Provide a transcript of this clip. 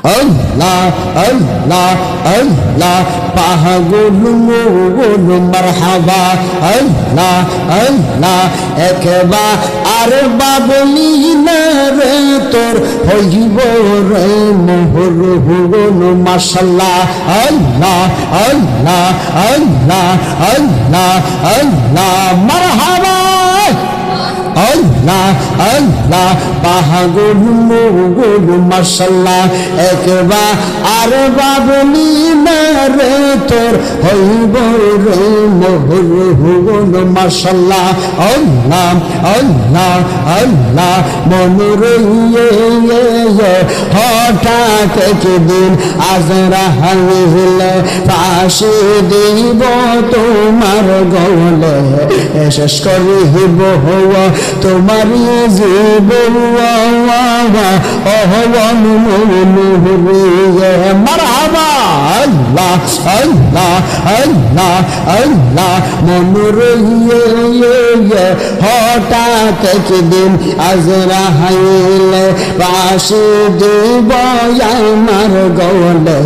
আল্লাহ আল্লাহ আল্লাহ পাগল মোগল মারহাবা আল্লাহ আল্লাহ একবার আর বাবলি না রে তোর হইব রে মোহর হুগল মাশাল্লাহ আল্লাহ আল্লাহ আল্লাহ আল্লাহ আল্লাহ মারহাবা আল্লাহ আল্লাহ পাগল মোগল মাশাল্লাহ একবার আর বাবলি না রে তোর হইব রে মোহর হুগল মাশাল্লাহ আল্লাহ আল্লাহ আল্লাহ মনুর হঠাৎ একদিন আজরাইল ফাঁসি দিব তোমার গলে শেষ করিব হওয়া তোমারি জীবন অহবন মারহাবা আল্লাহ আল্লাহ আল্লাহ আল্লাহ মনুর হঠাৎ একদিন আজরাইল ফাঁসি দিব আমার গলে